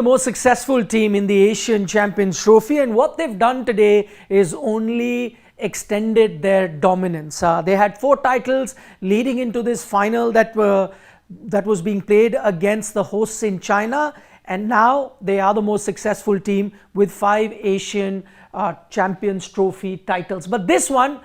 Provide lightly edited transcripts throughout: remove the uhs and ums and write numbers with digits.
The most successful team in the Asian Champions Trophy, and what they've done today is only extended their dominance. They had 4 titles leading into this final that was being played against the hosts in China, and now they are the most successful team with 5 Asian Champions Trophy titles. But this one,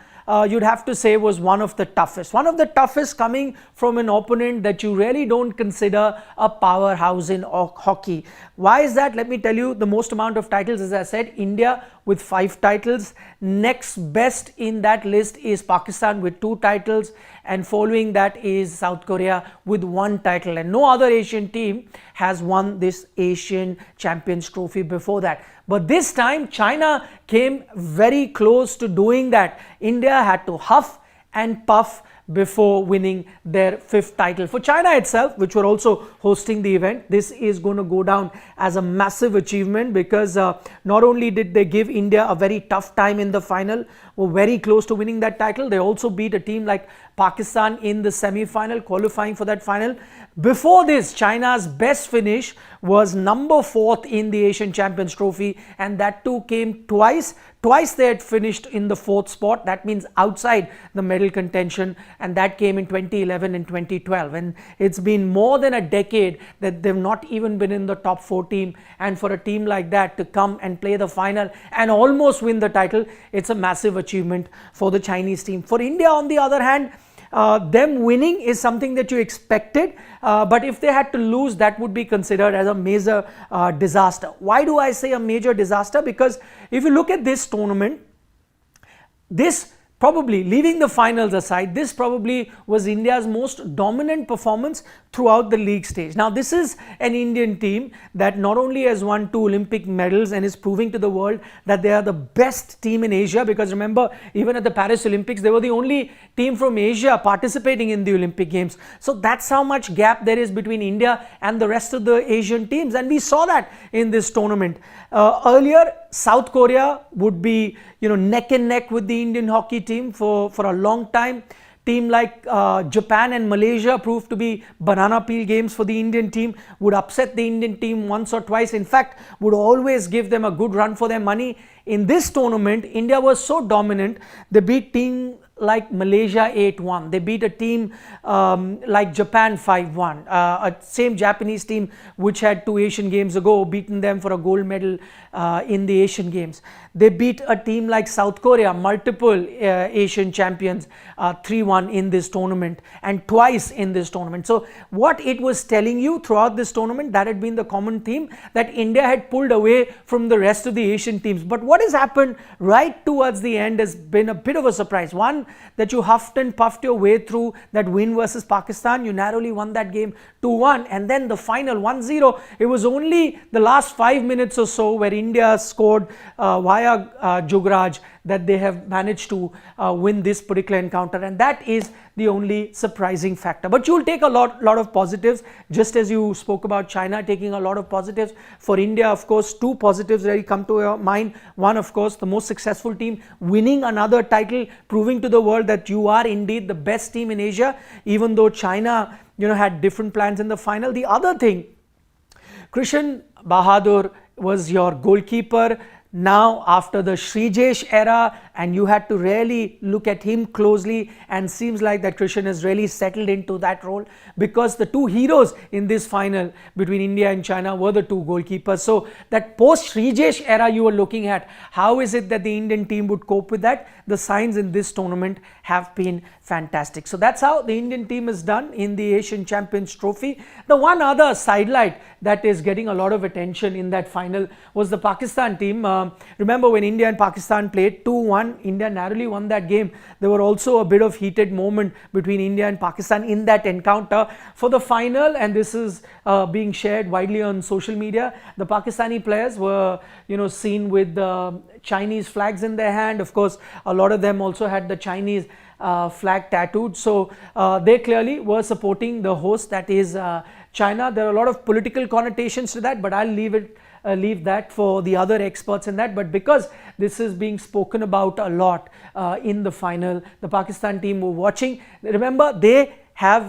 you'd have to say, was one of the toughest. One of the toughest coming from an opponent that you really don't consider a powerhouse in hockey. Why is that? Let me tell you. The most amount of titles, as I said, India with 5 titles. Next best in that list is Pakistan with 2 titles, and following that is South Korea with 1 title, and no other Asian team has won this Asian Champions Trophy before that. But this time China came very close to doing that. India had to huff and puff before winning their 5th title. For China itself, which were also hosting the event, this is going to go down as a massive achievement, because not only did they give India a very tough time in the final, were very close to winning that title, they also beat a team like Pakistan in the semi-final, qualifying for that final. Before this, China's best finish was number 4th in the Asian Champions Trophy, and that too came twice. Twice they had finished in the 4th spot. That means outside the medal contention, and that came in 2011 and 2012. And it's been more than a decade that they've not even been in the top 4 team. And for a team like that to come and play the final and almost win the title, it's a massive achievement for the Chinese team. For India, on the other hand, them winning is something that you expected, but if they had to lose, that would be considered as a major disaster. Why do I say a major disaster? Because if you look at this tournament, this probably, leaving the finals aside, this probably was India's most dominant performance throughout the league stage. Now, this is an Indian team that not only has won 2 Olympic medals and is proving to the world that they are the best team in Asia, because remember, even at the Paris Olympics, they were the only team from Asia participating in the Olympic Games. So that's how much gap there is between India and the rest of the Asian teams, and we saw that in this tournament. Earlier, South Korea would be, neck and neck with the Indian hockey team for a long time. Team like Japan and Malaysia proved to be banana peel games for the Indian team, would upset the Indian team once or twice. In fact, would always give them a good run for their money. In this tournament, India was so dominant, they beat team like Malaysia 8-1. They beat a team like Japan 5-1. A same Japanese team which had 2 Asian Games ago beaten them for a gold medal in the Asian Games. They beat a team like South Korea, multiple Asian champions, 3-1 in this tournament and twice in this tournament. So what it was telling you throughout this tournament, that had been the common theme, that India had pulled away from the rest of the Asian teams. But what has happened right towards the end has been a bit of a surprise. One, that you huffed and puffed your way through that win versus Pakistan. You narrowly won that game 2-1, and then the final 1-0. It was only the last 5 minutes or so where India scored via Jugraj that they have managed to win this particular encounter, and that is the only surprising factor. But you'll take a lot of positives, just as you spoke about China taking a lot of positives. For India, of course, 2 positives really come to your mind. One, of course, the most successful team winning another title, proving to the world that you are indeed the best team in Asia, even though China had different plans in the final. The other thing, Krishan Bahadur was your goalkeeper now after the Srijesh era, and you had to really look at him closely, and seems like that Krishan has really settled into that role, because the 2 heroes in this final between India and China were the 2 goalkeepers. So that post Srijesh era you were looking at, how is it that the Indian team would cope with that? The signs in this tournament have been fantastic. So that's how the Indian team is done in the Asian Champions Trophy. The one other sidelight that is getting a lot of attention in that final was the Pakistan team. Remember when India and Pakistan played 2-1, India narrowly won that game. There were also a bit of heated moment between India and Pakistan in that encounter. For the final, and this is being shared widely on social media, the Pakistani players were seen with the Chinese flags in their hand. Of course, a lot of them also had the Chinese flag tattooed. So they clearly were supporting the host, that is China. There are a lot of political connotations to that, but I'll leave that for the other experts in that. But because this is being spoken about a lot in the final, the Pakistan team were watching. Remember, they have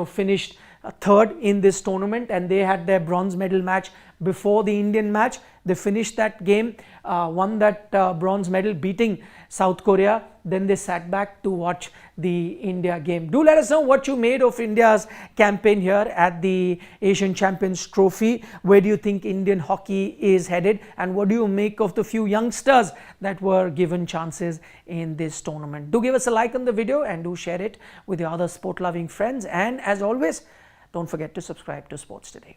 finished third in this tournament, and they had their bronze medal match before the Indian match. They finished that game, won that bronze medal, beating South Korea. Then they sat back to watch the India game. Do let us know what you made of India's campaign here at the Asian Champions Trophy. Where do you think Indian hockey is headed, and what do you make of the few youngsters that were given chances in this tournament? Do give us a like on the video and do share it with your other sport loving friends, and as always, don't forget to subscribe to Sports Today.